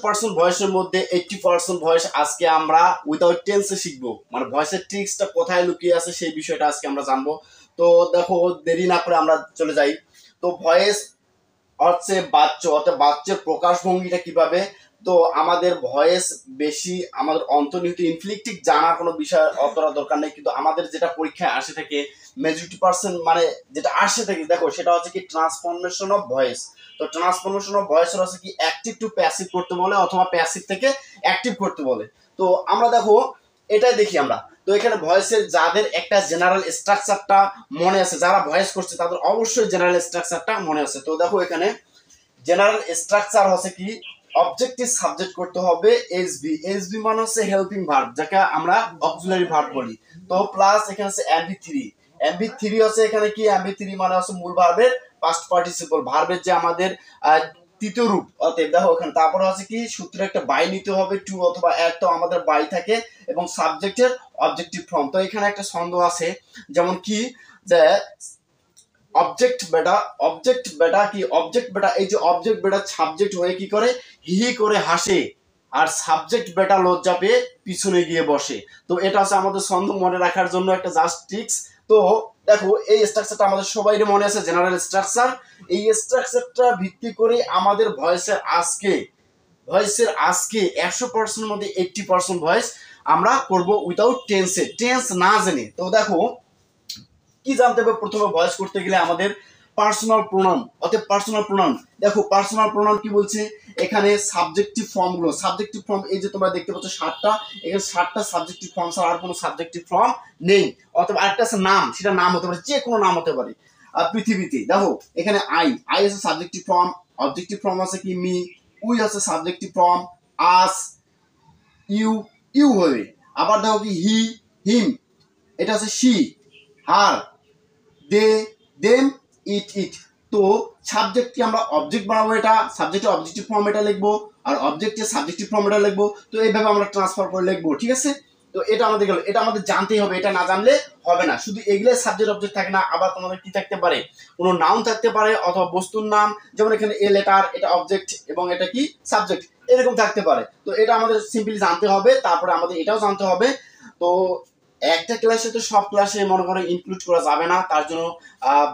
100% ভয়েসের মধ্যে 80% ভয়েস আজকে আমরা উইদাউট টেন্সে শিখবো। মানে ভয়েসের ট্রিক্সটা কোথায় লুকিয়ে আছে সেই বিষয়টা আজকে আমরা জানবো। তো দেখো দেরি না করে আমরা চলে যাই। তো ভয়েস হচ্ছে বাচ্য, অর্থাৎ বাচ্চার প্রকাশভঙ্গিটা কিভাবে। তো আমাদের ভয়েস বেশি আমাদের অন্তর্নিহিত ইনফ্লিকটিক জানার কোনো বিষয় অতটা দরকার নেই, কিন্তু আমাদের যেটা পরীক্ষায় আসে থাকে মেজরিটি পার্সেন্ট মানে যেটা আসে থাকে দেখো সেটা হচ্ছে কি ট্রান্সফরমেশন অফ ভয়েস। তো ট্রান্সফরমেশন অফ ভয়েসের হচ্ছে কি অ্যাক্টিভ টু প্যাসিভ করতে বলে অথবা প্যাসিভ থেকে অ্যাক্টিভ করতে বলে। তো আমরা দেখো এটাই দেখি আমরা। তো এখানে ভয়েসের যাদের একটা জেনারেল স্ট্রাকচারটা মনে আছে, যারা ভয়েস করছে তাদের অবশ্যই জেনারেল স্ট্রাকচারটা মনে আছে। তো দেখো এখানে জেনারেল স্ট্রাকচার হচ্ছে কি অবজেক্টিভ সাবজেক্ট করতে হবে এসবি। এসবি মানে হচ্ছে হেল্পিং ভার্ব, যাকে আমরা অক্সিলারি ভার্ব বলি। তো প্লাস এখানে হচ্ছে এমবি3। এমবি3 হচ্ছে এখানে কি এমবি3 মানে হচ্ছে মূল ভার্বের পাস্ট পার্টিসিপল, ভার্বের যে আমাদের তৃতীয় রূপ। অতএব দেখো এখানে তারপরে হচ্ছে কি সূত্রে একটা বাই নিতে হবে, টু অথবা এট, তো আমাদের বাই থাকে এবং সাবজেক্টের অবজেক্টিভ ফর্ম। তো এখানে একটা ছন্দ আছে যেমন কি যে অবজেক্ট বেটা কি অবজেক্ট বেটা, এই যে অবজেক্ট বেটা সাবজেক্ট হয়ে কি করে হি করে হাসে, আর সাবজেক্ট বেটা লজ্জা পেয়ে পিছনে গিয়ে বসে। তো এটা হচ্ছে আমাদের ছন্দ মনে রাখার জন্য একটা জাস্ট ট্রিক্স। তো দেখো এই স্ট্রাকচারটা আমাদের সবাই মনে আছে, জেনারেল স্ট্রাকচার। এই স্ট্রাকচারটা ভিত্তি করে আমাদের ভয়েসের আজকে 100% মধ্যে 80% ভয়েস আমরা করব উইদাউট টেন্সে, টেন্স না জেনে। তো দেখো কি জানতে হবে প্রথমে ভয়েস করতে গেলে আমাদের পার্সোনাল প্রোনাউন। অতএব পার্সোনাল প্রোনাউন দেখো, পার্সোনাল প্রোনাউন কি বলছে এখানে সাবজেক্টিভ ফর্মগুলো, সাবজেক্টিভ ফর্ম এই যে তোমরা দেখতে পাচ্ছ 7টা, এখানে 7টা সাবজেক্টিভ ফর্ম ছাড়া আর কোনো সাবজেক্টিভ ফর্ম নেই। অথবা আরেকটা আছে নাম, সেটা নাম হতে পারে, যে কোনো নাম হতে পারে পৃথিবীতে। দেখো এখানে আই আছে সাবজেক্টিভ ফর্ম, অবজেক্টিভ ফর্ম আছে কি মি, উই আছে সাবজেক্টিভ ফর্ম, আস ইউ হবে। আবার দেখো কি হি হিম, এটা হচ্ছে শি, হার, দে দেম, ইট। তো সাবজেক্টকে আমরা অবজেক্ট বানাবো, এটা সাবজেক্টের অবজেক্টিভ ফর্ম এটা লিখবো, আর অবজেক্টের সাবজেক্টিভ ফর্ম এটা লিখবো। তো এইভাবে আমরা ট্রান্সফার করে লিখবো, ঠিক আছে। তো এটা আমাদের গেল, এটা আমাদের জানতেই হবে, এটা না জানলে হবে না। শুধু এগুলো সাবজেক্ট অবজেক্ট থাকে না, আবার তোমাদের কি থাকতে পারে কোনো নাউন থাকতে পারে অথবা বস্তুর নাম, যেমন এখানে এ লেটার, এটা অবজেক্ট এবং এটা কি সাবজেক্ট, এরকম থাকতে পারে। তো এটা আমাদের সিম্পলি জানতে হবে, তারপরে আমাদের এটাও জানতে হবে। তো একটা ক্লাসে তো সব ক্লাসে মনে করো ইনক্লুড করা যাবে না, তার জন্য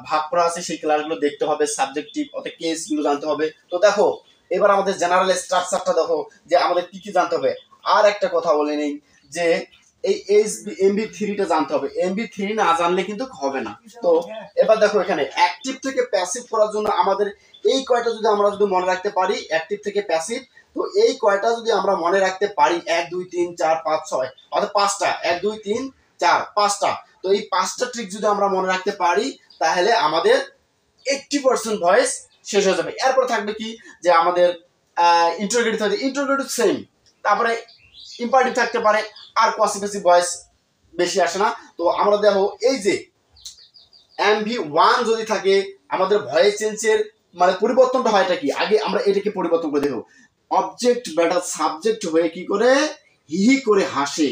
ভাগ করা আছে, সেই ক্লাসগুলো দেখতে হবে, সাবজেক্টিভ অর্থাৎ কেসগুলো জানতে হবে। তো দেখো এবার আমাদের জেনারেল স্ট্রাকচারটা দেখো যে আমাদের কি কি জানতে হবে। আর একটা কথা বলে নেই যে এই এমবি3টা জানতে হবে, এমবি3 না জানলে কিন্তু হবে না। তো এবার দেখো এখানে অ্যাক্টিভ থেকে প্যাসিভ করার জন্য আমাদের এই কয়টা যদি আমরা মনে রাখতে পারি, অ্যাক্টিভ থেকে প্যাসিভ, তো এই কয়টা যদি আমরা মনে রাখতে পারি 1 2 3 4 5 6 অর্থাৎ 5টা, 1 2 3 4 5টা, তো এই 5টা ট্রিক যদি আমরা মনে রাখতে পারি তাহলে আমাদের 80% ভয়েস শেষ হয়ে যাবে। এরপর থাকবে কি যে আমাদের ইন্টারোগেটিভ থাকবে, ইন্টারোগেটিভ সেম, তারপরে ইম্পারেটিভ থাকতে পারে, আর কোয়াসিফিকেটিভ ভয়েস বেশি আসে না। তো আমরা দেখো এই যে MV1 যদি থাকে আমাদের ভয়েস চেঞ্জের মানে পরিবর্তনটা হয়, এটা কি আগে আমরা এটাকে পরিবর্তন করে দেখো, অবজেক্ট বেটা সাবজেক্ট হয়ে কি করে হি করে হাসে।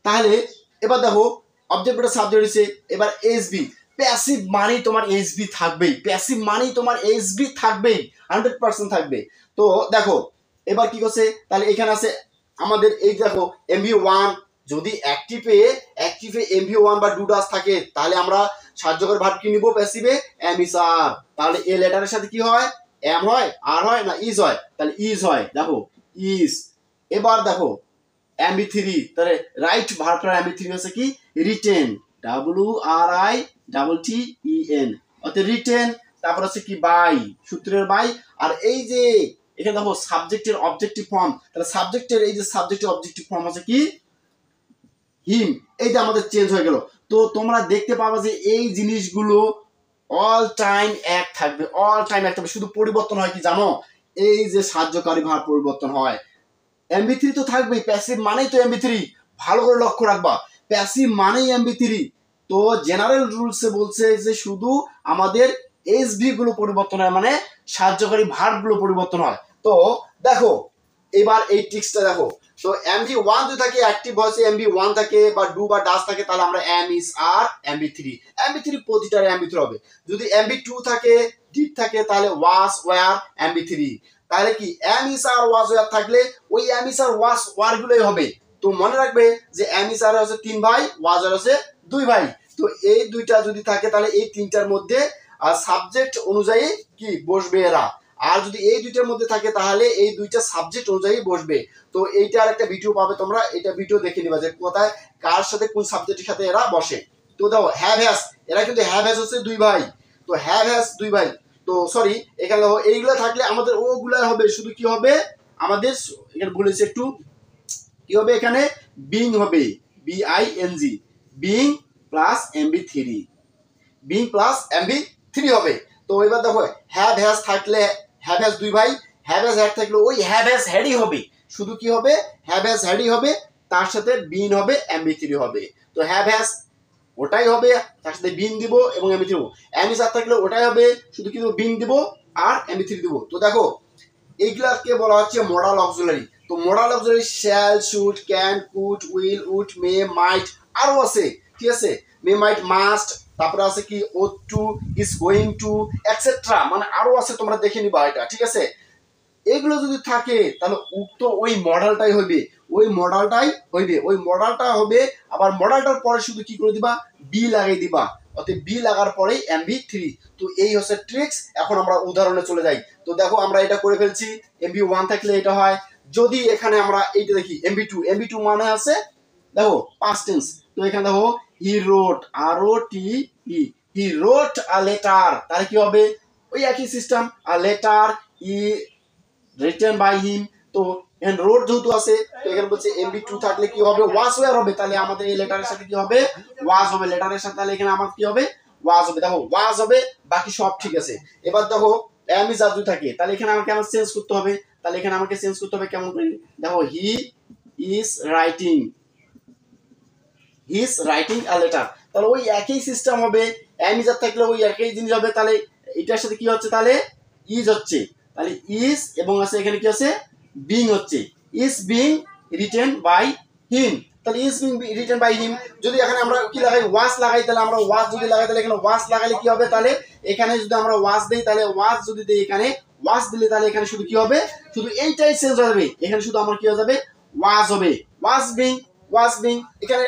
তাহলে এবার দেখো অবজেক্ট বেটা সাবজেক্ট হয়েছে, এবার এসবি, প্যাসিভ মানেই তোমার এসবি থাকবেই, প্যাসিভ মানেই তোমার এসবি থাকবেই, 100% থাকবে। তো দেখো এবার কি করছে, তাহলে এখানে আছে আমাদের এই দেখো MV1 যদি অ্যাক্টিভে MV1 বা ডু ডাজ থাকে তাহলে আমরা সাহায্যকর ভার্ব কি নিব প্যাসিভে এম ইজ আর। তাহলে এ লেটারের সাথে কি হয় এম হয়, আর হয় না ইজ হয়, তাহলে ইজ হয়, দেখো ইজ। এবার দেখো MV3, তাহলে রাইট ভার্বটার MV3 হচ্ছে কি রিটেন, WRITTEN, অর্থাৎ রিটেন। তারপর হচ্ছে কি বাই, সূত্রের বাই। আর এই যে এখানে দেখো সাবজেক্টের অবজেক্টিভ ফর্ম, তাহলে সাবজেক্টের এই যে সাবজেক্টের অবজেক্টিভ ফর্ম আছে কি হিম, এইটা আমাদের চেঞ্জ হয়ে গেল। তো তোমরা দেখতে পাবা যে এই জিনিসগুলো অল টাইম এক থাকবে, অল টাইম এক থাকবে। শুধু পরিবর্তন হয় কি জানো, এই যে সাহায্যকারী ভাব পরিবর্তন হয়। MV3 তো থাকবেই, প্যাসিভ মানেই তো MV3, ভালো করে লক্ষ্য রাখবা, প্যাসিভ মানেই MV3। তো জেনারেল রুলসে বলছে যে শুধু আমাদের এসভি গুলো পরিবর্তন হয়, মানে সাহায্যকারী ভার্ব গুলো পরিবর্তন হয়। তো দেখো এবার এই ট্রিক্সটা দেখো, তো MV1 যদি থাকে অ্যাক্টিভ ভয়েসে MV1 থাকে বা ডু বা ডাজ থাকে তাহলে আমরা M is R MV3 প্রতিটার MV3 হবে। যদি MV2 থাকে ডিড থাকে তাহলে ওয়াজ ওয়্যার MV3। তাহলে কি am is are was were থাকলে ওই am is are was were গুলোই হবে। তো মনে রাখবে যে এম ইজ আর হচ্ছে 3 ভাই, ওয়াজ আর হচ্ছে 2 ভাই। তো এই দুইটা যদি থাকে তাহলে এই তিনটার মধ্যে সাবজেক্ট অনুযায়ী কি বসবে এরা। আর যদি এই দুইটার মধ্যে থাকে তাহলে এই দুইটা সাবজেক্ট অনুযায়ী বসবে। তো এইটার একটা ভিডিও পাবে তোমরা, এটা ভিডিও দেখে নিবা যে কোথায় কার সাথে কোন সাবজেক্টের সাথে এরা বসে। তো দেখো হ্যাভ হ্যাজ, এরা কিন্তু হ্যাভ হ্যাজ হচ্ছে 2 ভাই, তো হ্যাভ হ্যাজ 2 ভাই। তো সরি এখানে দেখো এইগুলা থাকলে আমাদের ওগুলা হবে, শুধু কি হবে আমাদের এখানে বলেছে একটু কি হবে, এখানে বিং হবে, BING, being plus MB3, being plus MB3 হবে। তো এবার দেখো হ্যাভ হ্যাজ থাকলে হ্যাভ হ্যাজ 2 ভাই, হ্যাভ হ্যাজ হ্যাড থাকলে ওই হ্যাভ হ্যাজ হ্যাডই হবে, শুধু কি হবে হ্যাভ হ্যাজ হ্যাডই হবে, তার সাথে বিন হবে MB3 হবে। তো হ্যাভ হ্যাজ ওটাই হবে, তার সাথে বিন দিব এবং MB3 দিব। এম ইজ আর থাকলে ওটাই হবে, শুধু কি বিন দিব আর MB3 দিব। তো দেখো এইগুলাকে বলা হচ্ছে মডাল অক্সিলারি। তো modal auxiliary shall, should, can, could, will, would, may, might, আরো আছে, ঠিক আছে, মে, মাইট, মাস্ট, তারপরে আছে কি ought to, is going to, etcetera, মানে আরো আছে, তোমরা দেখে নিবা এটা, ঠিক আছে। এগুলো যদি থাকে তাহলে উক্ত ওই মডেলটাই হইবে, ওই মডেলটাই হইবে, ওই মডেলটা হবে। আবার মডেলটার পরে শুধু কি করে দিবা, বি লাগাই দিবা, অর্থাৎ বি লাগার পরেই MB3। তো এই হচ্ছে ট্রিক্স। এখন আমরা উদাহরণে চলে যাই। তো দেখো আমরা এটা করে ফেলছি, MB1 থাকলে এটা হয়। যদি এখানে আমরা এইটা দেখি MB2 মানে আছে দেখো পাস্ট টেন্স। তো এখানে দেখো হি রোট, ROTE, হি রোট আ লেটার, তাহলে কি হবে ওই একই system, a letter is written by him. তো এখানে রোড যেহেতু আছে, তো এখানে বলছে MB2 থাকলে কি হবে, ওয়াজ ওয়ার হবে, তাহলে আমাদের এই লেটারের সাথে কি হবে, ওয়াজ হবে, লেটারের সাথে, তাহলে এখানে আমার কি হবে, ওয়াজ হবে। দেখো ওয়াজ হবে, বাকি সব ঠিক আছে। এবার দেখো এম ইজ আর যদি থাকে তাহলে এখানে আমাকে আমার চেঞ্জ করতে হবে, তাহলে এখানে আমাকে চেঞ্জ করতে হবে কেমন করে, দেখো he is writing, he is writing a letter, তাহলে ওই একই সিস্টেম হবে। এম ইজ আর থাকলে ওই একই জিনিস হবে, তাহলে এটার সাথে কি হচ্ছে, তাহলে ইজ হচ্ছে, তাহলে ইজ এবং আছে এখানে কি আছে বিং হচ্ছে, is being written by him, তাহলে is being written by him. যদি এখানে আমরা কি লাগাই, ওয়াজ লাগাই, তাহলে আমরা ওয়াজ যদি লাগাই তাহলে এখানে ওয়াজ লাগালে কি হবে, তাহলে এখানে যদি আমরা ওয়াজ দেই, তাহলে ওয়াজ যদি দেই এখানে ওয়াজ দিলে তাহলে এখানে শুধু কি হবে, শুধু এইটাই চেঞ্জ হয়ে যাবে, এখানে শুধু আমার কি হয়ে যাবে ওয়াজ হবে, ওয়াজ বিং, ওয়াজ বিং। এখানে